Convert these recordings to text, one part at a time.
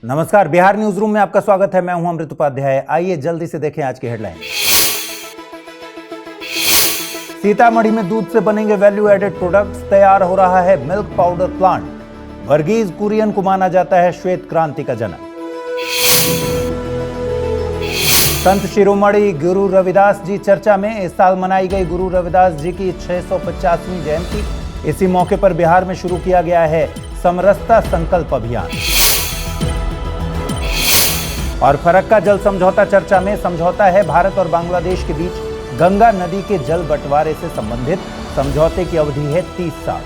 नमस्कार, Bihar news room में आपका स्वागत है। मैं हूं अमृत उपाध्याय। आइए जल्दी से देखें आज की हेडलाइन। सीतामढ़ी में दूध से बनेंगे वैल्यू एडेड प्रोडक्ट्स, तैयार हो रहा है milk powder plant. Verghese Kurien को माना जाता है श्वेत क्रांति का जनक। संत शिरोमणि गुरु रविदास जी चर्चा में। इस साल मनाई गई गुरु रविदास जी की 650वीं जयंती। इसी मौके पर बिहार में शुरू किया गया है समरसता संकल्प अभियान। और फरक्का जल समझौता चर्चा में। समझौता है भारत और बांग्लादेश के बीच गंगा नदी के जल बंटवारे से संबंधित। समझौते की अवधि है 30 साल।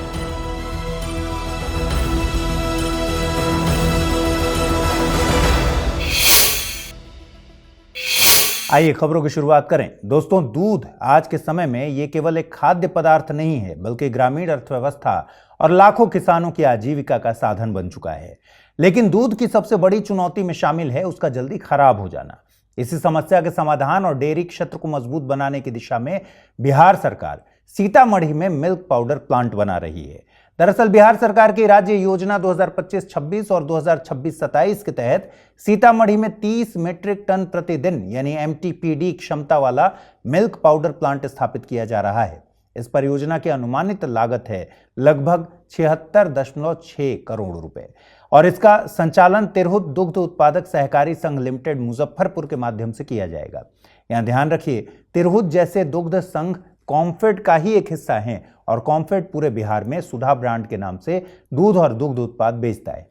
आइए खबरों की शुरुआत करें। दोस्तों, दूध आज के समय में ये केवल एक खाद्य पदार्थ नहीं है, बल्कि ग्रामीण अर्थव्यवस्था और लाखों किसानों की आजीविका का साधन बन चुका है। लेकिन दूध की सबसे बड़ी चुनौती में शामिल है उसका जल्दी खराब हो जाना। इसी समस्या के समाधान और डेयरी क्षेत्र को मजबूत बनाने की दिशा में बिहार सरकार सीतामढ़ी में मिल्क पाउडर प्लांट बना रही है। दरअसल बिहार सरकार की राज्य योजना 2025-26 और 2026-27 के तहत सीतामढ़ी में 30 मीट्रिक टन प्रतिदिन यानी MTPD क्षमता वाला मिल्क पाउडर प्लांट स्थापित किया जा रहा है। इस परियोजना की अनुमानित लागत है लगभग 76.6 करोड़ रुपए और इसका संचालन तिरहुत दुग्ध उत्पादक सहकारी संघ लिमिटेड मुजफ्फरपुर के माध्यम से किया जाएगा। यहां ध्यान रखिए, तिरहुत जैसे दुग्ध संघ कॉम्फेड का ही एक हिस्सा है और कॉम्फेड पूरे बिहार में सुधा ब्रांड के नाम से दूध और दुग्ध उत्पाद बेचता है।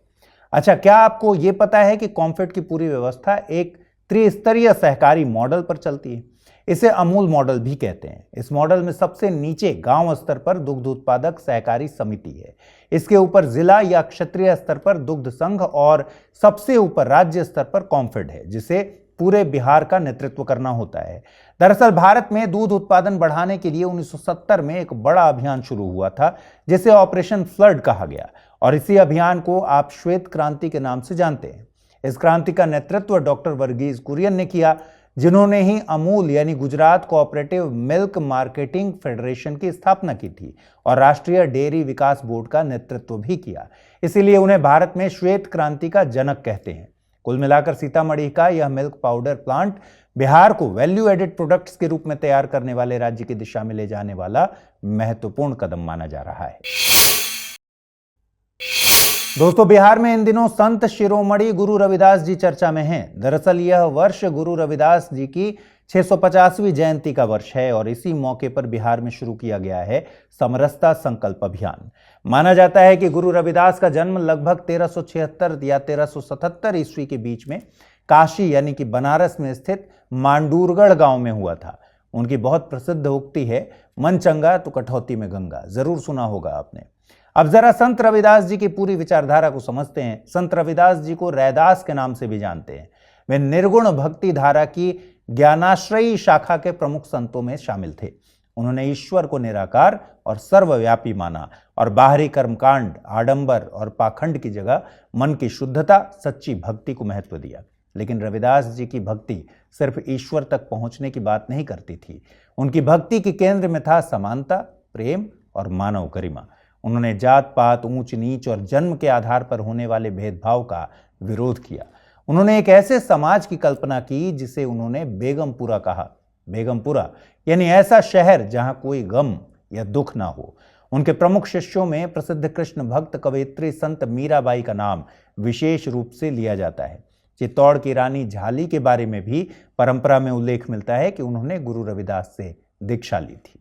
अच्छा, क्या आपको यह पता है कि कॉम्फेड की पूरी व्यवस्था एक त्रिस्तरीय सहकारी मॉडल पर चलती है? इसे अमूल मॉडल भी कहते हैं। इस मॉडल में सबसे नीचे गांव स्तर पर दुग्ध उत्पादक सहकारी समिति है। इसके ऊपर जिला या क्षेत्रीय स्तर पर दुग्ध संघ और सबसे ऊपर राज्य स्तर पर कॉम्फेड है, जिसे पूरे बिहार का नेतृत्व करना होता है। दरअसल भारत में दूध उत्पादन बढ़ाने के लिए 1970 में एक बड़ा अभियान शुरू हुआ था, जिसे ऑपरेशन फ्लड कहा गया और इसी अभियान को आप श्वेत क्रांति के नाम से जानते हैं। इस क्रांति का नेतृत्व डॉक्टर वर्गीज कुरियन ने किया, जिन्होंने ही अमूल यानी Gujarat cooperative milk marketing federation की स्थापना की थी और राष्ट्रीय डेयरी विकास बोर्ड का नेतृत्व भी किया। इसीलिए उन्हें भारत में श्वेत क्रांति का जनक कहते हैं। कुल मिलाकर सीतामढ़ी का यह मिल्क पाउडर प्लांट बिहार को वैल्यू एडेड प्रोडक्ट्स के रूप में तैयार करने वाले राज्य की दिशा में ले जाने वाला महत्वपूर्ण कदम माना जा रहा है। दोस्तों, बिहार में इन दिनों संत शिरोमणि गुरु रविदास जी चर्चा में हैं। दरअसल यह वर्ष गुरु रविदास जी की 650वीं जयंती का वर्ष है और इसी मौके पर बिहार में शुरू किया गया है समरसता संकल्प अभियान। माना जाता है कि गुरु रविदास का जन्म लगभग 1376 या 1377 ईस्वी के बीच में काशी यानी कि बनारस में स्थित मांडूरगढ़ गांव में हुआ था। उनकी बहुत प्रसिद्ध उक्ति है, मन चंगा तो कठौती में गंगा। जरूर सुना होगा आपने। अब जरा संत रविदास जी की पूरी विचारधारा को समझते हैं। संत रविदास जी को रैदास के नाम से भी जानते हैं। वे निर्गुण भक्ति धारा की ज्ञानाश्रयी शाखा के प्रमुख संतों में शामिल थे। उन्होंने ईश्वर को निराकार और सर्वव्यापी माना और बाहरी कर्मकांड, आडंबर और पाखंड की जगह मन की शुद्धता, सच्ची भक्ति को महत्व दिया। लेकिन रविदास जी की भक्ति सिर्फ ईश्वर तक पहुंचने की बात नहीं करती थी। उनकी भक्ति के केंद्र में था समानता, प्रेम और मानव गरिमा। उन्होंने जात पात, ऊंच नीच और जन्म के आधार पर होने वाले भेदभाव का विरोध किया। उन्होंने एक ऐसे समाज की कल्पना की जिसे उन्होंने बेगमपुरा कहा। बेगमपुरा यानी ऐसा शहर जहां कोई गम या दुख ना हो। उनके प्रमुख शिष्यों में प्रसिद्ध कृष्ण भक्त कवयित्री संत मीराबाई का नाम विशेष रूप से लिया जाता है। चित्तौड़ की रानी झाली के बारे में भी परंपरा में उल्लेख मिलता है कि उन्होंने गुरु रविदास से दीक्षा ली थी।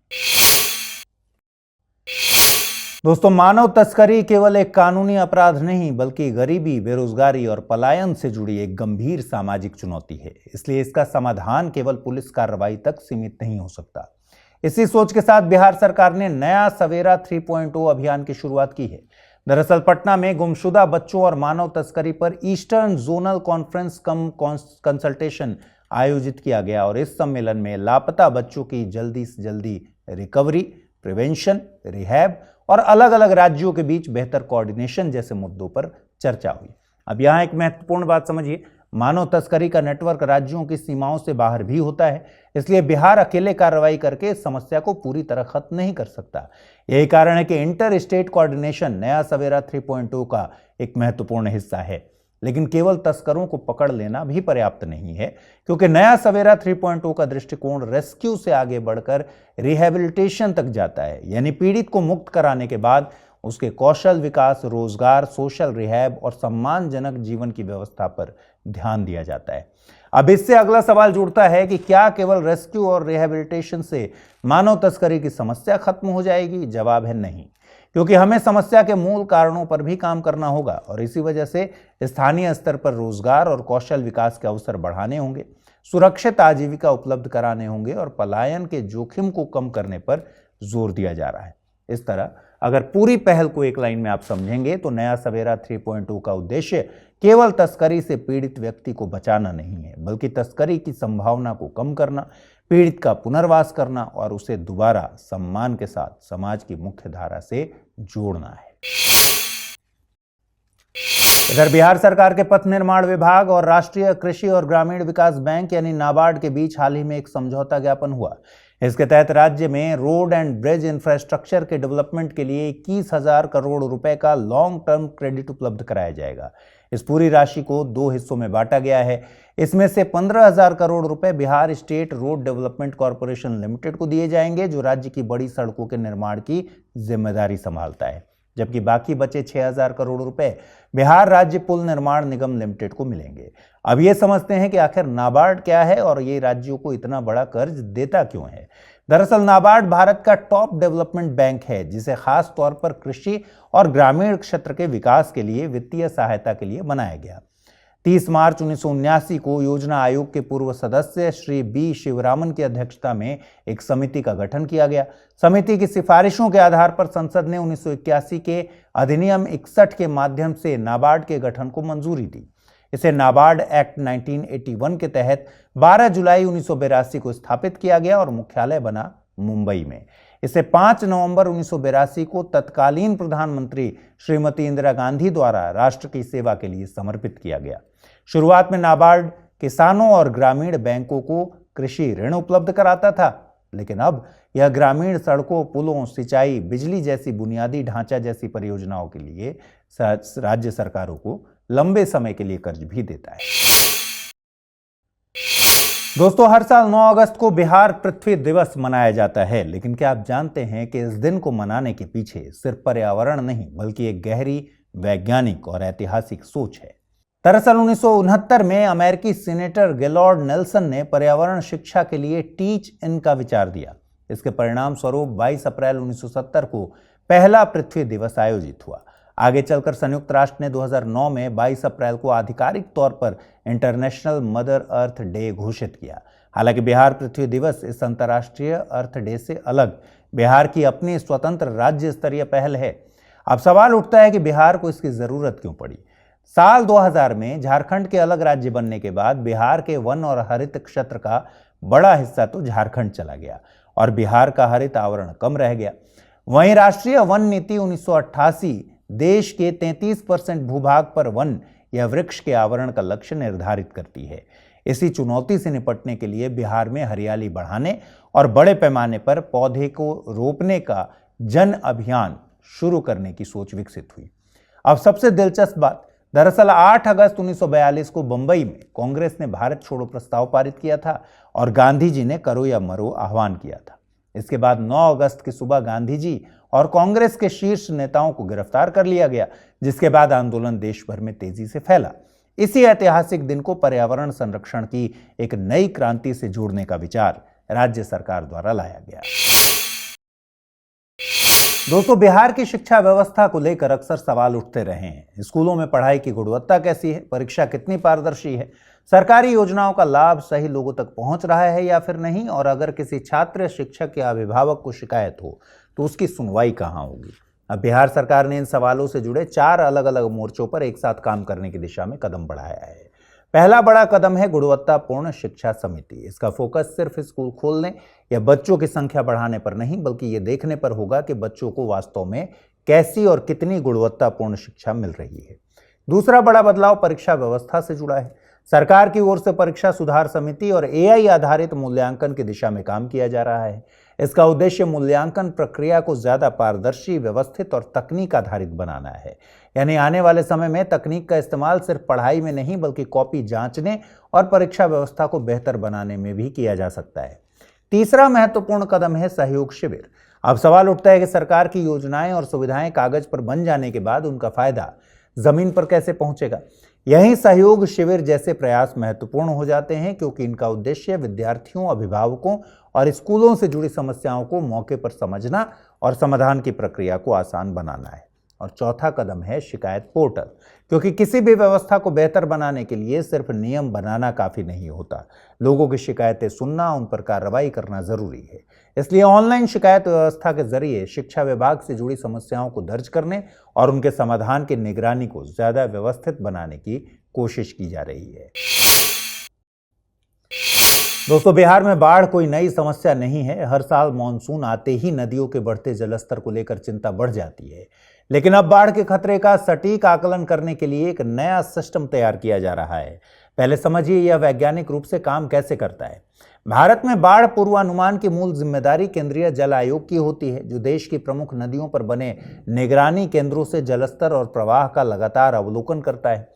दोस्तों, मानव तस्करी केवल एक कानूनी अपराध नहीं, बल्कि गरीबी, बेरोजगारी और पलायन से जुड़ी एक गंभीर सामाजिक चुनौती है। इसलिए इसका समाधान केवल पुलिस कार्रवाई तक सीमित नहीं हो सकता। इसी सोच के साथ बिहार सरकार ने नया सवेरा 3.0 अभियान की शुरुआत की है। दरअसल पटना में गुमशुदा बच्चों और मानव तस्करी पर ईस्टर्न जोनल कॉन्फ्रेंस कम कंसल्टेशन आयोजित किया गया और इस सम्मेलन में लापता बच्चों की जल्दी से जल्दी रिकवरी, प्रिवेंशन, रिहैब और अलग अलग राज्यों के बीच बेहतर कोऑर्डिनेशन जैसे मुद्दों पर चर्चा हुई। अब यहाँ एक महत्वपूर्ण बात समझिए, मानव तस्करी का नेटवर्क राज्यों की सीमाओं से बाहर भी होता है। इसलिए बिहार अकेले कार्रवाई करके इस समस्या को पूरी तरह खत्म नहीं कर सकता। यही कारण है कि इंटर स्टेट कोऑर्डिनेशन नया सवेरा 3.0 का एक महत्वपूर्ण हिस्सा है। लेकिन केवल तस्करों को पकड़ लेना भी पर्याप्त नहीं है, क्योंकि नया सवेरा 3.0 का दृष्टिकोण रेस्क्यू से आगे बढ़कर रिहैबिलिटेशन तक जाता है। यानी पीड़ित को मुक्त कराने के बाद उसके कौशल विकास, रोजगार, सोशल रिहैब और सम्मानजनक जीवन की व्यवस्था पर ध्यान दिया जाता है। अब इससे अगला सवाल जुड़ता है कि क्या केवल रेस्क्यू और रिहैबिलिटेशन से मानव तस्करी की समस्या खत्म हो जाएगी? जवाब है नहीं, क्योंकि हमें समस्या के मूल कारणों पर भी काम करना होगा और इसी वजह से स्थानीय स्तर पर रोजगार और कौशल विकास के अवसर बढ़ाने होंगे, सुरक्षित आजीविका उपलब्ध कराने होंगे और पलायन के जोखिम को कम करने पर जोर दिया जा रहा है। इस तरह अगर पूरी पहल को एक लाइन में आप समझेंगे तो नया सवेरा 3.0 का उद्देश्य केवल तस्करी से पीड़ित व्यक्ति को बचाना नहीं है, बल्कि तस्करी की संभावना को कम करना, पीड़ित का पुनर्वास करना और उसे दोबारा सम्मान के साथ समाज की मुख्य धारा से जोड़ना है। इधर बिहार सरकार के पथ निर्माण विभाग और राष्ट्रीय कृषि और ग्रामीण विकास बैंक यानी नाबार्ड के बीच हाल ही में एक समझौता ज्ञापन हुआ। इसके तहत राज्य में रोड एंड ब्रिज इंफ्रास्ट्रक्चर के डेवलपमेंट के लिए 21,000 करोड़ रुपए का लॉन्ग टर्म क्रेडिट उपलब्ध कराया जाएगा। इस पूरी राशि को 2 हिस्सों में बांटा गया है। इसमें से 15,000 करोड़ रुपए Bihar state road development corporation limited को दिए जाएंगे, जो राज्य की बड़ी सड़कों के निर्माण की जिम्मेदारी संभालता है, जबकि बाकी बचे 6,000 करोड़ रुपए बिहार राज्य पुल निर्माण निगम लिमिटेड को मिलेंगे। अब ये समझते हैं कि आखिर नाबार्ड क्या है और ये राज्यों को इतना बड़ा कर्ज देता क्यों है। दरअसल नाबार्ड भारत का टॉप डेवलपमेंट बैंक है, जिसे खास तौर पर कृषि और ग्रामीण क्षेत्र के विकास के लिए वित्तीय सहायता के लिए बनाया गया। 30 मार्च 1979 को योजना आयोग के पूर्व सदस्य श्री बी शिवरामन की अध्यक्षता में एक समिति का गठन किया गया। समिति की सिफारिशों के आधार पर संसद ने 1981 के अधिनियम 61 के माध्यम से नाबार्ड के गठन को मंजूरी दी। इसे नाबार्ड एक्ट 1981 के तहत 12 जुलाई 1982 को स्थापित किया गया और मुख्यालय बना मुंबई में। इसे 5 नवंबर 1982 को तत्कालीन प्रधानमंत्री श्रीमती इंदिरा गांधी द्वारा राष्ट्र की सेवा के लिए समर्पित किया गया। शुरुआत में नाबार्ड किसानों और ग्रामीण बैंकों को कृषि ऋण उपलब्ध कराता था, लेकिन अब यह ग्रामीण सड़कों, पुलों, सिंचाई, बिजली जैसी बुनियादी ढांचा जैसी परियोजनाओं के लिए राज्य सरकारों को लंबे समय के लिए कर्ज भी देता है। दोस्तों, हर साल 9 अगस्त को बिहार पृथ्वी दिवस मनाया जाता है, लेकिन क्या आप जानते हैं कि इस दिन को मनाने के पीछे सिर्फ पर्यावरण नहीं बल्कि एक गहरी वैज्ञानिक और ऐतिहासिक सोच है। दरअसल 1969 में अमेरिकी सीनेटर गेलॉर्ड नेल्सन ने पर्यावरण शिक्षा के लिए टीच इन का विचार दिया। इसके परिणाम स्वरूप 22 अप्रैल 1970 को पहला पृथ्वी दिवस आयोजित हुआ। आगे चलकर संयुक्त राष्ट्र ने 2009 में 22 अप्रैल को आधिकारिक तौर पर इंटरनेशनल मदर अर्थ डे घोषित किया। हालांकि बिहार पृथ्वी दिवस इस अंतर्राष्ट्रीय अर्थ डे से अलग बिहार की अपनी स्वतंत्र राज्य स्तरीय पहल है। अब सवाल उठता है कि बिहार को इसकी जरूरत क्यों पड़ी। साल 2000 में झारखंड के अलग राज्य बनने के बाद बिहार के वन और हरित क्षेत्र का बड़ा हिस्सा तो झारखंड चला गया और बिहार का हरित आवरण कम रह गया। वहीं राष्ट्रीय वन नीति 1988 देश के 33% भूभाग पर वन या वृक्ष के आवरण का लक्ष्य निर्धारित करती है। इसी चुनौती से निपटने के लिए बिहार में हरियाली बढ़ाने और बड़े पैमाने पर पौधे को रोपने का जन अभियान शुरू करने की सोच विकसित हुई। अब सबसे दिलचस्प बात, दरअसल 8 अगस्त 1942 को बंबई में कांग्रेस ने भारत छोड़ो प्रस्ताव पारित किया था और गांधी जी ने करो या मरो आह्वान किया था। इसके बाद 9 अगस्त की सुबह गांधी जी और कांग्रेस के शीर्ष नेताओं को गिरफ्तार कर लिया गया, जिसके बाद आंदोलन देश भर में तेजी से फैला। इसी ऐतिहासिक दिन को पर्यावरण संरक्षण की एक नई क्रांति से जोड़ने का विचार राज्य सरकार द्वारा लाया गया। दोस्तों, बिहार की शिक्षा व्यवस्था को लेकर अक्सर सवाल उठते रहे हैं। स्कूलों में पढ़ाई की गुणवत्ता कैसी है, परीक्षा कितनी पारदर्शी है, सरकारी योजनाओं का लाभ सही लोगों तक पहुंच रहा है या फिर नहीं, और अगर किसी छात्र, शिक्षक या अभिभावक को शिकायत हो तो उसकी सुनवाई कहां होगी। अब बिहार सरकार ने इन सवालों से जुड़े 4 अलग अलग मोर्चों पर एक साथ काम करने की दिशा में कदम बढ़ाया है। पहला बड़ा कदम है गुणवत्तापूर्ण शिक्षा समिति। इसका फोकस सिर्फ स्कूल खोलने या बच्चों की संख्या बढ़ाने पर नहीं, बल्कि ये देखने पर होगा कि बच्चों को वास्तव में कैसी और कितनी गुणवत्तापूर्ण शिक्षा मिल रही है। दूसरा बड़ा बदलाव परीक्षा व्यवस्था से जुड़ा है। सरकार की ओर से परीक्षा सुधार समिति और AI आधारित मूल्यांकन की दिशा में काम किया जा रहा है। इसका उद्देश्य मूल्यांकन प्रक्रिया को ज्यादा पारदर्शी, व्यवस्थित और तकनीक आधारित बनाना है। यानी आने वाले समय में तकनीक का इस्तेमाल सिर्फ पढ़ाई में नहीं बल्कि कॉपी जांचने और परीक्षा व्यवस्था को बेहतर बनाने में भी किया जा सकता है। तीसरा महत्वपूर्ण कदम है सहयोग शिविर। अब सवाल उठता है कि सरकार की योजनाएं और सुविधाएं कागज पर बन जाने के बाद उनका फायदा जमीन पर कैसे पहुंचेगा। यही सहयोग शिविर जैसे प्रयास महत्वपूर्ण हो जाते हैं, क्योंकि इनका उद्देश्य विद्यार्थियों, अभिभावकों और स्कूलों से जुड़ी समस्याओं को मौके पर समझना और समाधान की प्रक्रिया को आसान बनाना है। और चौथा कदम है शिकायत पोर्टल, क्योंकि किसी भी व्यवस्था को बेहतर बनाने के लिए सिर्फ नियम बनाना काफी नहीं होता। लोगों की शिकायतें सुनना, उन पर कार्रवाई करना जरूरी है। इसलिए ऑनलाइन शिकायत व्यवस्था के जरिए शिक्षा विभाग से जुड़ी समस्याओं को दर्ज करने और उनके समाधान की निगरानी को ज्यादा व्यवस्थित बनाने की कोशिश की जा रही है। दोस्तों, बिहार में बाढ़ कोई नई समस्या नहीं है। हर साल मानसून आते ही नदियों के बढ़ते जलस्तर को लेकर चिंता बढ़ जाती है। लेकिन अब बाढ़ के खतरे का सटीक आकलन करने के लिए एक नया सिस्टम तैयार किया जा रहा है। पहले समझिए यह वैज्ञानिक रूप से काम कैसे करता है। भारत में बाढ़ पूर्वानुमान की मूल जिम्मेदारी केंद्रीय जल आयोग की होती है, जो देश की प्रमुख नदियों पर बने निगरानी केंद्रों से जलस्तर और प्रवाह का लगातार अवलोकन करता है।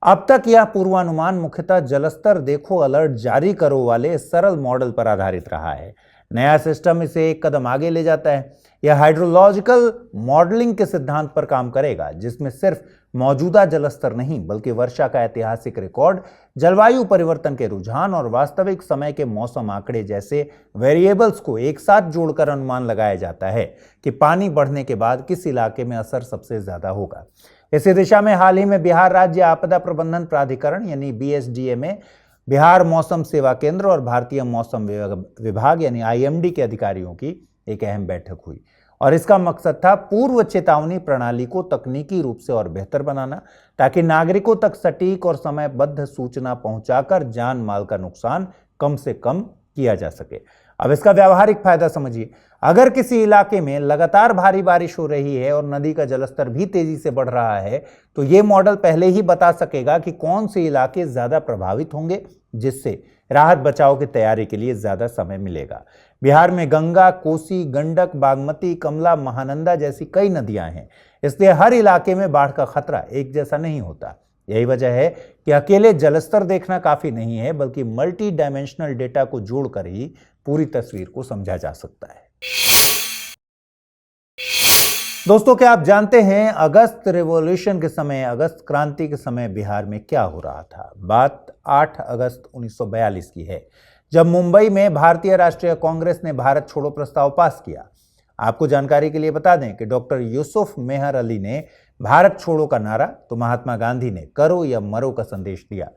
अब तक यह पूर्वानुमान मुख्यतः जलस्तर देखो अलर्ट जारी करो वाले सरल मॉडल पर आधारित रहा है। नया सिस्टम इसे एक कदम आगे ले जाता है। यह हाइड्रोलॉजिकल मॉडलिंग के सिद्धांत पर काम करेगा, जिसमें सिर्फ मौजूदा जलस्तर नहीं बल्कि वर्षा का ऐतिहासिक रिकॉर्ड, जलवायु परिवर्तन के रुझान और वास्तविक समय के मौसम आंकड़े जैसे वेरिएबल्स को एक साथ जोड़कर अनुमान लगाया जाता है कि पानी बढ़ने के बाद किस इलाके में असर सबसे ज्यादा होगा। इसी दिशा में हाल ही में बिहार राज्य आपदा प्रबंधन प्राधिकरण यानी BSDA में बिहार मौसम सेवा केंद्र और भारतीय मौसम विभाग यानी IMD के अधिकारियों की एक अहम बैठक हुई और इसका मकसद था पूर्व चेतावनी प्रणाली को तकनीकी रूप से और बेहतर बनाना, ताकि नागरिकों तक सटीक और समयबद्ध सूचना पहुंचाकर जान माल का नुकसान कम से कम किया जा सके। अब इसका व्यावहारिक फायदा समझिए। अगर किसी इलाके में लगातार भारी बारिश हो रही है और नदी का जलस्तर भी तेजी से बढ़ रहा है, तो ये मॉडल पहले ही बता सकेगा कि कौन से इलाके ज्यादा प्रभावित होंगे, जिससे राहत बचाव की तैयारी के लिए ज्यादा समय मिलेगा। बिहार में गंगा, कोसी, गंडक, बागमती, कमला, महानंदा जैसी कई नदियां हैं, इसलिए हर इलाके में बाढ़ का खतरा एक जैसा नहीं होता। यही वजह है कि अकेले जलस्तर देखना काफी नहीं है, बल्कि मल्टी डायमेंशनल डेटा को जोड़कर ही पूरी तस्वीर को समझा जा सकता है। दोस्तों, क्या आप जानते हैं अगस्त रिवॉल्यूशन के समय, अगस्त क्रांति के समय बिहार में क्या हो रहा था? बात 8 अगस्त 1942 की है, जब मुंबई में भारतीय राष्ट्रीय कांग्रेस ने भारत छोड़ो प्रस्ताव पास किया। आपको जानकारी के लिए बता दें कि डॉक्टर यूसुफ मेहर अली ने भारत छोड़ो का नारा, तो महात्मा गांधी ने करो या मरो का संदेश दिया।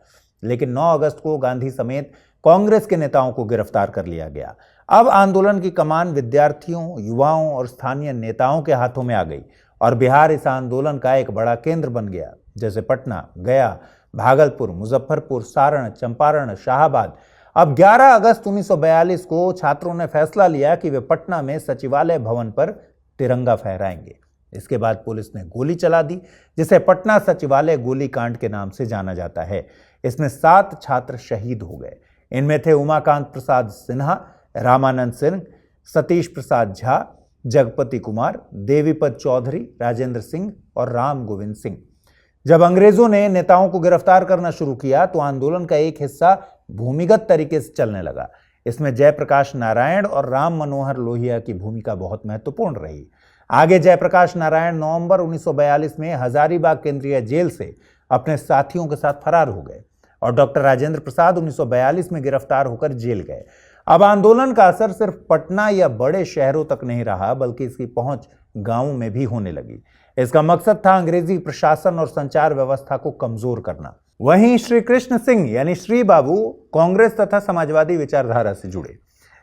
लेकिन 9 अगस्त को गांधी समेत कांग्रेस के नेताओं को गिरफ्तार कर लिया गया। अब आंदोलन की कमान विद्यार्थियों, युवाओं और स्थानीय नेताओं के हाथों में आ गई और बिहार इस आंदोलन का एक बड़ा केंद्र बन गया। जैसे पटना, गया, भागलपुर, मुजफ्फरपुर, सारण, चंपारण, शाहाबाद। अब 11 अगस्त 1942 को छात्रों ने फैसला लिया कि वे पटना में सचिवालय भवन पर तिरंगा फहराएंगे। इसके बाद पुलिस ने गोली चला दी, जिसे पटना सचिवालय गोलीकांड के नाम से जाना जाता है। इसमें 7 छात्र शहीद हो गए। इनमें थे उमाकांत प्रसाद सिन्हा, रामानंद सिंह, सतीश प्रसाद झा, जगपति कुमार, देवीपत चौधरी, राजेंद्र सिंह और राम गोविंद सिंह। जब अंग्रेजों ने नेताओं को गिरफ्तार करना शुरू किया तो आंदोलन का एक हिस्सा भूमिगत तरीके से चलने लगा। इसमें जयप्रकाश नारायण और राम मनोहर लोहिया की भूमिका बहुत महत्वपूर्ण रही। आगे जयप्रकाश नारायण नवंबर 1942 में हजारीबाग केंद्रीय जेल से अपने साथियों के साथ फरार हो गए और डॉक्टर राजेंद्र प्रसाद 1942 में गिरफ्तार होकर जेल गए। अब आंदोलन का असर सिर्फ पटना या बड़े शहरों तक नहीं रहा, बल्कि इसकी पहुंच गांवों में भी होने लगी। इसका मकसद था अंग्रेजी प्रशासन और संचार व्यवस्था को कमजोर करना। वहीं श्री कृष्ण सिंह यानी श्री बाबू कांग्रेस तथा समाजवादी विचारधारा से जुड़े।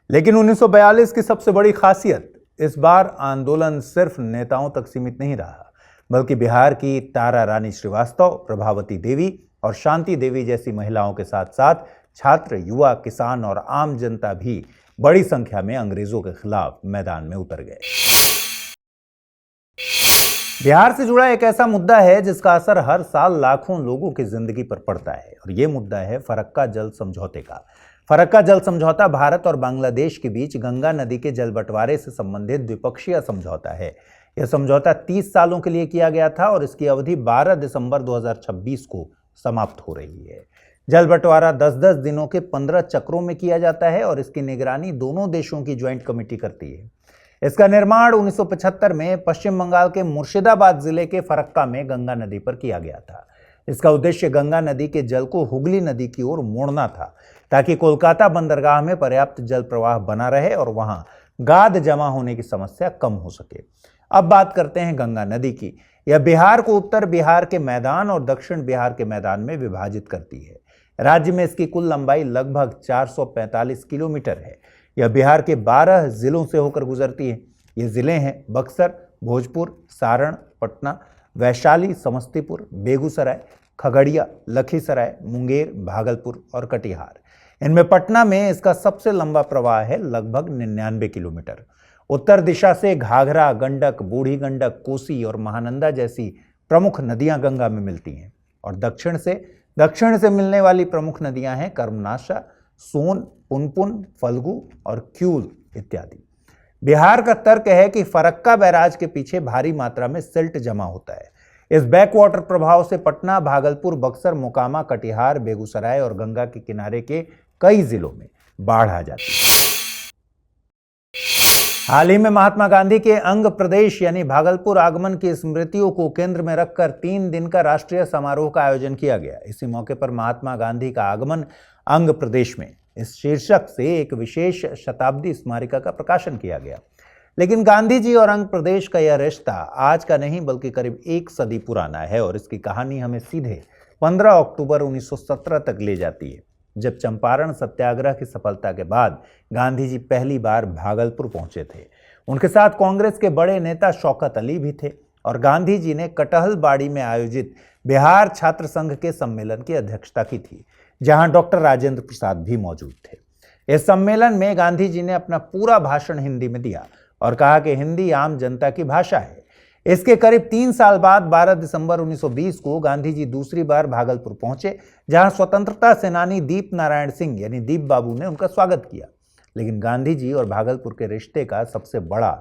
लेकिन 1942 की सबसे बड़ी खासियत, इस बार आंदोलन सिर्फ नेताओं तक सीमित नहीं रहा, बल्कि बिहार की तारा रानी श्रीवास्तव, प्रभावती देवी और शांति देवी जैसी महिलाओं के साथ साथ छात्र, युवा, किसान और आम जनता भी बड़ी संख्या में अंग्रेजों के खिलाफ मैदान में उतर गए। बिहार से जुड़ा एक ऐसा मुद्दा है जिसका असर हर साल लाखों लोगों की जिंदगी पर पड़ता है और यह मुद्दा है फरक्का जल समझौते का। फरक्का जल समझौता भारत और बांग्लादेश के बीच गंगा नदी के जल बंटवारे से संबंधित द्विपक्षीय समझौता है। यह समझौता 30 सालों के लिए किया गया था और इसकी अवधि 12 दिसंबर 2026 को समाप्त हो रही है। जल बंटवारा 10-10 दिनों के 15 चक्रों में किया जाता है और इसकी निगरानी दोनों देशों की ज्वाइंट कमेटी करती है। इसका निर्माण 1975 में पश्चिम बंगाल के मुर्शिदाबाद जिले के फरक्का में गंगा नदी पर किया गया था। इसका उद्देश्य गंगा नदी के जल को हुगली नदी की ओर मोड़ना था, ताकि कोलकाता बंदरगाह में पर्याप्त जल प्रवाह बना रहे और वहां गाद जमा होने की समस्या कम हो सके। अब बात करते हैं गंगा नदी की। यह बिहार को उत्तर बिहार के मैदान और दक्षिण बिहार के मैदान में विभाजित करती है। राज्य में इसकी कुल लंबाई लगभग 445 किलोमीटर है। यह बिहार के 12 जिलों से होकर गुजरती है। ये जिले हैं बक्सर, भोजपुर, सारण, पटना, वैशाली, समस्तीपुर, बेगूसराय, खगड़िया, लखीसराय, मुंगेर, भागलपुर और कटिहार। इनमें पटना में इसका सबसे लंबा प्रवाह है, लगभग 99 किलोमीटर। उत्तर दिशा से घाघरा, गंडक, बूढ़ी गंडक, कोसी और महानंदा जैसी प्रमुख नदियां गंगा में मिलती हैं और दक्षिण से मिलने वाली प्रमुख नदियां हैं कर्मनाशा, सोन, पुनपुन, फल्गु और क्यूल इत्यादि। बिहार का तर्क है कि फरक्का बैराज के पीछे भारी मात्रा में सिल्ट जमा होता है। इस बैकवाटर प्रभाव से पटना, भागलपुर, बक्सर, मोकामा, कटिहार, बेगूसराय और गंगा के किनारे के कई जिलों में बाढ़ आ जाती है। हाल ही में महात्मा गांधी के अंग प्रदेश यानी भागलपुर आगमन की स्मृतियों को केंद्र में रखकर 3 दिन का राष्ट्रीय समारोह का आयोजन किया गया। इसी मौके पर महात्मा गांधी का आगमन अंग प्रदेश में इस शीर्षक से एक विशेष शताब्दी स्मारिका का प्रकाशन किया गया। लेकिन गांधी जी और अंग प्रदेश का यह रिश्ता आज का नहीं बल्कि करीब 1 सदी पुराना है और इसकी कहानी हमें सीधे 15 अक्टूबर 1917 तक ले जाती है, जब चंपारण सत्याग्रह की सफलता के बाद गांधी जी पहली बार भागलपुर पहुंचे थे। उनके साथ कांग्रेस के बड़े नेता शौकत अली भी थे और गांधी जी ने कटहलबाड़ी में आयोजित बिहार छात्र संघ के सम्मेलन की अध्यक्षता की थी, जहां डॉक्टर राजेंद्र प्रसाद भी मौजूद थे। इस सम्मेलन में गांधी जी ने अपना पूरा भाषण हिंदी में दिया और कहा कि हिंदी आम जनता की भाषा है। इसके करीब 3 साल बाद 12 दिसंबर 1920 को गांधी जी दूसरी बार भागलपुर पहुंचे, जहां स्वतंत्रता सेनानी दीप नारायण सिंह यानी दीप बाबू ने उनका स्वागत किया। लेकिन गांधी जी और भागलपुर के रिश्ते का सबसे बड़ा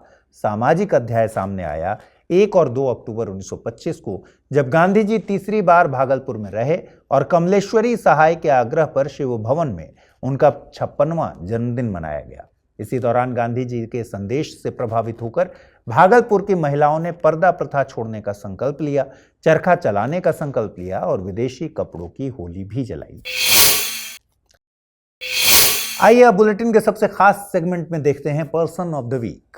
सामाजिक अध्याय सामने आया 1 और 2 अक्टूबर 1925 को, जब गांधी जी तीसरी बार भागलपुर में रहे और कमलेश्वरी सहाय के आग्रह पर शिव भवन में उनका 56वां जन्मदिन मनाया गया। इसी दौरान गांधी जी के संदेश से प्रभावित होकर भागलपुर की महिलाओं ने पर्दा प्रथा छोड़ने का संकल्प लिया, चरखा चलाने का संकल्प लिया और विदेशी कपड़ों की होली भी जलाई। आइए अब बुलेटिन के सबसे खास सेगमेंट में देखते हैं पर्सन ऑफ द वीक।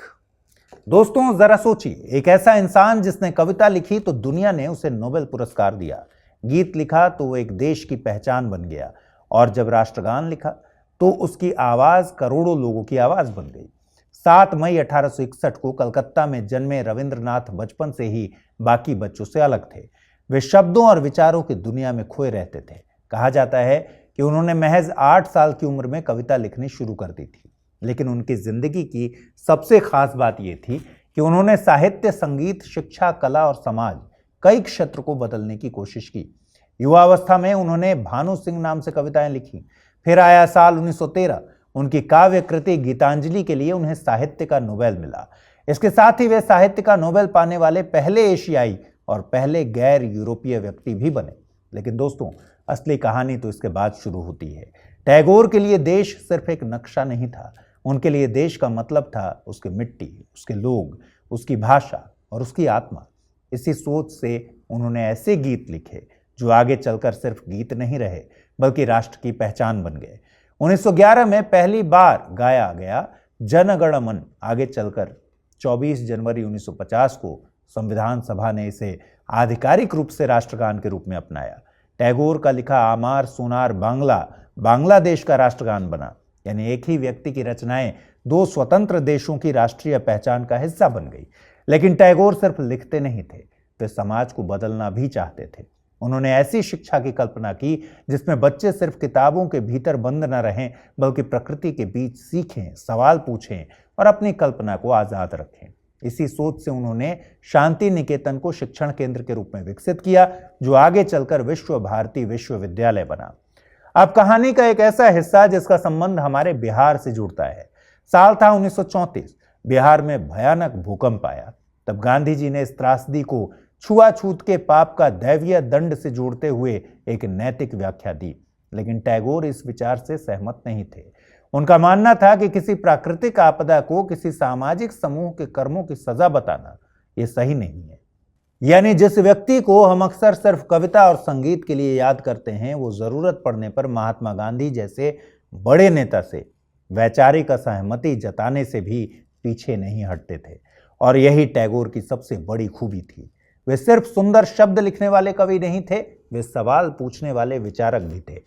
दोस्तों जरा सोचिए, एक ऐसा इंसान जिसने कविता लिखी तो दुनिया ने उसे नोबेल पुरस्कार दिया, गीत लिखा तो वो एक देश की पहचान बन गया और जब राष्ट्रगान लिखा तो उसकी आवाज करोड़ों लोगों की आवाज बन गई। 7 मई 1861 को कलकत्ता में जन्मे रविंद्रनाथ बचपन से ही बाकी बच्चों से अलग थे। वे शब्दों और विचारों की दुनिया में खोए रहते थे। कहा जाता है कि उन्होंने महज 8 साल की उम्र में कविता लिखनी शुरू कर दी थी। लेकिन उनकी जिंदगी की सबसे खास बात यह थी कि उन्होंने साहित्य, संगीत, शिक्षा, कला और समाज कई क्षेत्र को बदलने की कोशिश की। युवावस्था में उन्होंने भानु सिंह नाम से कविताएं लिखी। फिर आया साल 1913, उनकी काव्य कृति गीतांजलि के लिए उन्हें साहित्य का नोबेल मिला। इसके साथ ही वे साहित्य का नोबेल पाने वाले पहले एशियाई और पहले गैर यूरोपीय व्यक्ति भी बने। लेकिन दोस्तों, असली कहानी तो इसके बाद शुरू होती है। टैगोर के लिए देश सिर्फ एक नक्शा नहीं था, उनके लिए देश का मतलब था उसकी मिट्टी, उसके लोग, उसकी भाषा और उसकी आत्मा। इसी सोच से उन्होंने ऐसे गीत लिखे जो आगे चलकर सिर्फ गीत नहीं रहे बल्कि राष्ट्र की पहचान बन गए। 1911 में पहली बार गाया गया जन गण मन आगे चलकर 24 जनवरी 1950 को संविधान सभा ने इसे आधिकारिक रूप से राष्ट्रगान के रूप में अपनाया। टैगोर का लिखा आमार सोनार बांग्ला बांग्लादेश का राष्ट्रगान बना, यानी एक ही व्यक्ति की रचनाएं 2 स्वतंत्र देशों की राष्ट्रीय पहचान का हिस्सा बन गई। लेकिन टैगोर सिर्फ लिखते नहीं थे, वे समाज को बदलना भी चाहते थे। उन्होंने ऐसी शिक्षा की कल्पना की जिसमें बच्चे सिर्फ किताबों के भीतर बंद न रहें बल्कि प्रकृति के बीच सीखें, सवाल पूछें और अपनी कल्पना को आजाद रखें। इसी सोच से उन्होंने शांति निकेतन को शिक्षण केंद्र के रूप में विकसित किया, जो आगे चलकर विश्व भारती विश्वविद्यालय बना। अब कहानी का एक ऐसा हिस्सा जिसका संबंध हमारे बिहार से जुड़ता है। साल था 1934। बिहार में भयानक भूकंप आया। तब गांधी जी ने इस त्रासदी को छुआछूत के पाप का दैवीय दंड से जोड़ते हुए एक नैतिक व्याख्या दी। लेकिन टैगोर इस विचार से सहमत नहीं थे। उनका मानना था कि किसी प्राकृतिक आपदा को किसी सामाजिक समूह के कर्मों की सजा बताना यह सही नहीं है। यानी जिस व्यक्ति को हम अक्सर सिर्फ कविता और संगीत के लिए याद करते हैं, वो जरूरत पड़ने पर महात्मा गांधी जैसे बड़े नेता से वैचारिक असहमति जताने से भी पीछे नहीं हटते थे। और यही टैगोर की सबसे बड़ी खूबी थी। वे सिर्फ सुंदर शब्द लिखने वाले कवि नहीं थे, वे सवाल पूछने वाले विचारक भी थे।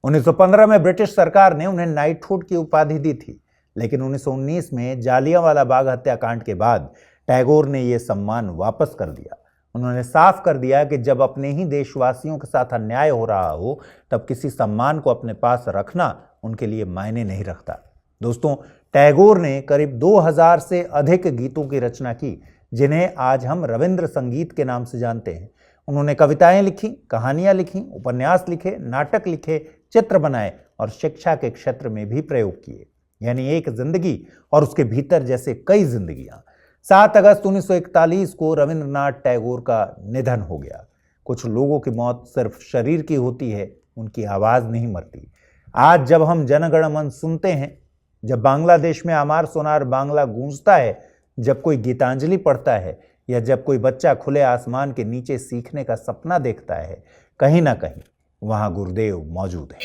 1915 में ब्रिटिश सरकार ने उन्हें नाइटहुड की उपाधि दी थी, लेकिन 1919 में जालियांवाला बाग हत्याकांड के बाद टैगोर ने यह सम्मान वापस कर दिया। उन्होंने साफ कर दिया कि जब अपने ही देशवासियों के साथ अन्याय हो रहा हो, तब किसी सम्मान को अपने पास रखना उनके लिए मायने नहीं रखता। दोस्तों, टैगोर ने करीब 2000 से अधिक गीतों की रचना की, जिन्हें आज हम रविंद्र संगीत के नाम से जानते हैं। उन्होंने कविताएं लिखी, कहानियां लिखी, उपन्यास लिखे, नाटक लिखे, चित्र बनाए और शिक्षा के क्षेत्र में भी प्रयोग किए। यानी एक जिंदगी और उसके भीतर जैसे कई जिंदगियां। 7 अगस्त 1941 को रविंद्रनाथ टैगोर का निधन हो गया। कुछ लोगों की मौत सिर्फ शरीर की होती है, उनकी आवाज नहीं मरती। आज जब हम जन गण मन सुनते हैं, जब बांग्लादेश में अमार सोनार बांग्ला गूंजता है, जब कोई गीतांजलि पढ़ता है या जब कोई बच्चा खुले आसमान के नीचे सीखने का सपना देखता है, कहीं ना कहीं वहां गुरुदेव मौजूद है।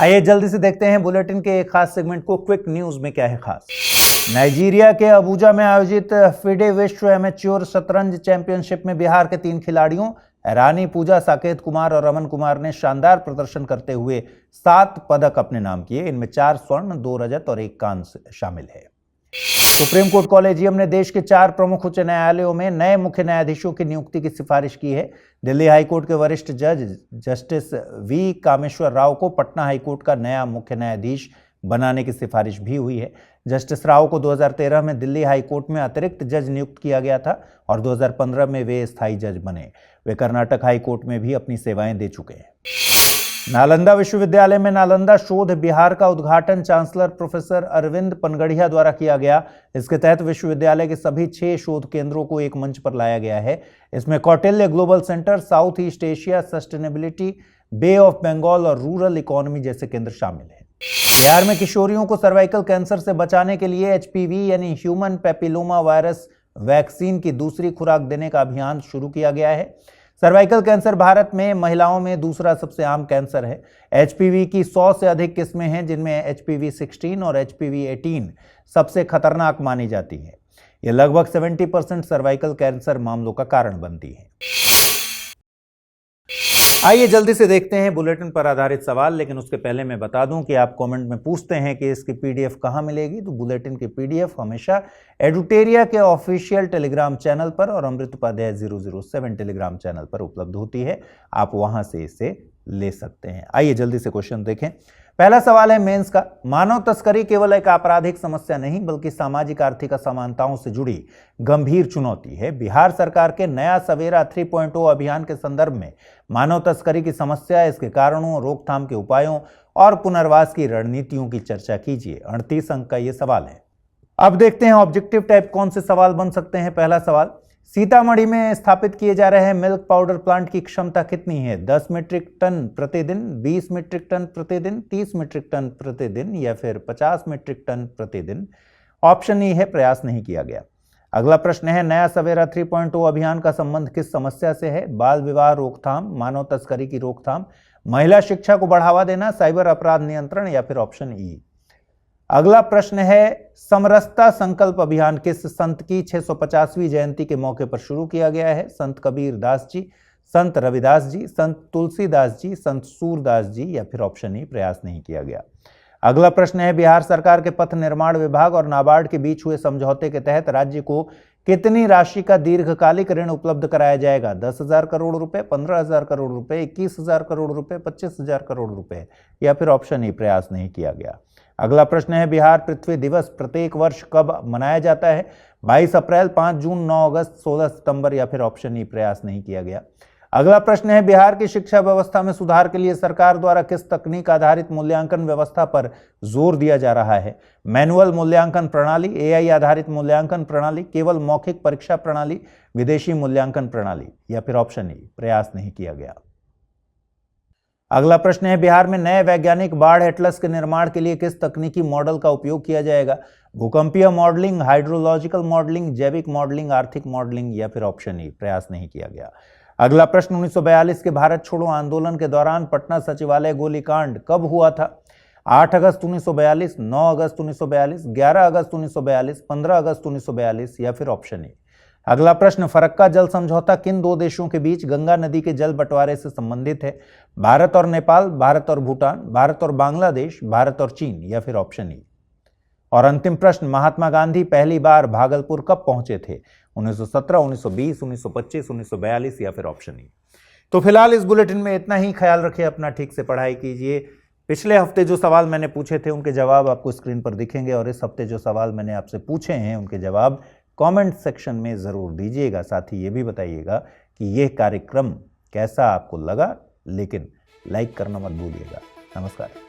आइए जल्दी से देखते हैं बुलेटिन के एक खास सेगमेंट को। क्विक न्यूज में क्या है खास। नाइजीरिया के अबुजा में आयोजित फिडे विश्व एमेच्योर शतरंज चैंपियनशिप में बिहार के 3 खिलाड़ियों रानी पूजा, साकेत कुमार और अमन कुमार ने शानदार प्रदर्शन करते हुए 7 पदक अपने नाम किए। इनमें 4 स्वर्ण, 2 रजत और 1 कांस्य शामिल है। सुप्रीम कोर्ट कॉलेजियम ने देश के 4 प्रमुख उच्च न्यायालयों में नए मुख्य न्यायाधीशों की नियुक्ति की सिफारिश की है। दिल्ली हाईकोर्ट के वरिष्ठ जज जस्टिस वी कामेश्वर राव को पटना हाईकोर्ट का नया मुख्य न्यायाधीश बनाने की सिफारिश भी हुई है। जस्टिस राव को 2013 में दिल्ली हाईकोर्ट में अतिरिक्त जज नियुक्त किया गया था और 2015 में वे स्थायी जज बने। वे कर्नाटक हाईकोर्ट में भी अपनी सेवाएं दे चुके हैं। नालंदा विश्वविद्यालय में नालंदा शोध बिहार का उद्घाटन चांसलर प्रोफेसर अरविंद पनगड़िया द्वारा किया गया। इसके तहत विश्वविद्यालय के सभी 6 शोध केंद्रों को एक मंच पर लाया गया है। इसमें Kautilya global centre, south east Asia sustainability, bay of Bengal और रूरल इकोनॉमी जैसे केंद्र शामिल हैं। बिहार में किशोरियों को सर्वाइकल कैंसर से बचाने के लिए एचपीवी यानी ह्यूमन पैपिलोमा वायरस वैक्सीन की दूसरी खुराक देने का अभियान शुरू किया गया है। सर्वाइकल कैंसर भारत में महिलाओं में दूसरा सबसे आम कैंसर है। एचपीवी की 100 से अधिक किस्में हैं, जिनमें एचपीवी 16 और एचपीवी 18 सबसे खतरनाक मानी जाती है। यह लगभग 70% सर्वाइकल कैंसर मामलों का कारण बनती है। आइए जल्दी से देखते हैं बुलेटिन पर आधारित सवाल, लेकिन उसके पहले मैं बता दूं कि आप कमेंट में पूछते हैं कि इसकी पीडीएफ कहां मिलेगी। तो बुलेटिन की पीडीएफ हमेशा एडुटेरिया के ऑफिशियल टेलीग्राम चैनल पर और अमृत उपाध्याय 007 टेलीग्राम चैनल पर उपलब्ध होती है। आप वहां से इसे ले सकते हैं। आइए जल्दी से क्वेश्चन देखें। पहला सवाल है मेंस का। मानव तस्करी केवल एक आपराधिक समस्या नहीं बल्कि सामाजिक आर्थिक असमानताओं से जुड़ी गंभीर चुनौती है। बिहार सरकार के नया सवेरा 3.0 अभियान के संदर्भ में मानव तस्करी की समस्या, इसके कारणों, रोकथाम के उपायों और पुनर्वास की रणनीतियों की चर्चा कीजिए। 38 अंक का यह सवाल है। अब देखते हैं ऑब्जेक्टिव टाइप कौन से सवाल बन सकते हैं। पहला सवाल, सीतामढ़ी में स्थापित किए जा रहे मिल्क पाउडर प्लांट की क्षमता कितनी है? 10 मीट्रिक टन प्रतिदिन, 20 मीट्रिक टन प्रतिदिन, 30 मीट्रिक टन प्रतिदिन या फिर 50 मीट्रिक टन प्रतिदिन? ऑप्शन ई है, प्रयास नहीं किया गया। अगला प्रश्न है, नया सवेरा 3.0 अभियान का संबंध किस समस्या से है? बाल विवाह रोकथाम, मानव तस्करी की रोकथाम, महिला शिक्षा को बढ़ावा देना, साइबर अपराध नियंत्रण या फिर ऑप्शन ई? अगला प्रश्न है, समरसता संकल्प अभियान किस संत की 650वीं जयंती के मौके पर शुरू किया गया है? संत कबीर दास जी, संत रविदास जी, संत तुलसीदास जी, संत सूरदास जी या फिर ऑप्शन ई? प्रयास नहीं किया गया। अगला प्रश्न है, बिहार सरकार के पथ निर्माण विभाग और नाबार्ड के बीच हुए समझौते के तहत राज्य को कितनी राशि का दीर्घकालिक ऋण उपलब्ध कराया जाएगा? 10,000 करोड़ रुपए, 15,000 करोड़ रुपए, 21,000 करोड़ रुपए, 25,000 करोड़ रुपए या फिर ऑप्शन ई? प्रयास नहीं किया गया। अगला प्रश्न है, बिहार पृथ्वी दिवस प्रत्येक वर्ष कब मनाया जाता है? 22 अप्रैल, 5 जून, 9 अगस्त, 16 सितंबर या फिर ऑप्शन ई? प्रयास नहीं किया गया। अगला प्रश्न है, बिहार की शिक्षा व्यवस्था में सुधार के लिए सरकार द्वारा किस तकनीक आधारित मूल्यांकन व्यवस्था पर जोर दिया जा रहा है? मैनुअल मूल्यांकन प्रणाली, एआई आधारित मूल्यांकन प्रणाली, केवल मौखिक परीक्षा प्रणाली, विदेशी मूल्यांकन प्रणाली, या फिर ऑप्शन ए, प्रयास नहीं किया गया। अगला प्रश्न है, बिहार में नए वैज्ञानिक बाढ़ एटलस के निर्माण के लिए किस तकनीकी मॉडल का उपयोग किया जाएगा? भूकंपीय मॉडलिंग, हाइड्रोलॉजिकल मॉडलिंग, जैविक मॉडलिंग, आर्थिक मॉडलिंग, या फिर ऑप्शन ए, प्रयास नहीं किया गया। अगला प्रश्न, 1942 के भारत छोड़ो आंदोलन के दौरान पटना सचिवालय गोलीकांड कब हुआ था? 8 अगस्त 1942, 9 अगस्त 1942, 11 अगस्त 1942, 15 अगस्त 1942, या फिर ऑप्शन ए। अगला प्रश्न, फरक्का जल समझौता किन दो देशों के बीच गंगा नदी के जल बंटवारे से संबंधित है? भारत और नेपाल, भारत और भूटान, भारत और बांग्लादेश, भारत और चीन, या फिर ऑप्शन ई। और अंतिम प्रश्न, महात्मा गांधी पहली बार भागलपुर कब पहुंचे थे? 1917, 1920, 1925, 1942, या फिर ऑप्शन ई। तो फिलहाल इस बुलेटिन में इतना ही। ख्याल रखिए अपना, ठीक से पढ़ाई कीजिए। पिछले हफ्ते जो सवाल मैंने पूछे थे उनके जवाब आपको स्क्रीन पर दिखेंगे, और इस हफ्ते जो सवाल मैंने आपसे पूछे हैं उनके जवाब कमेंट सेक्शन में ज़रूर दीजिएगा। साथ ही ये भी बताइएगा कि यह कार्यक्रम कैसा आपको लगा, लेकिन लाइक करना मत भूलिएगा। नमस्कार।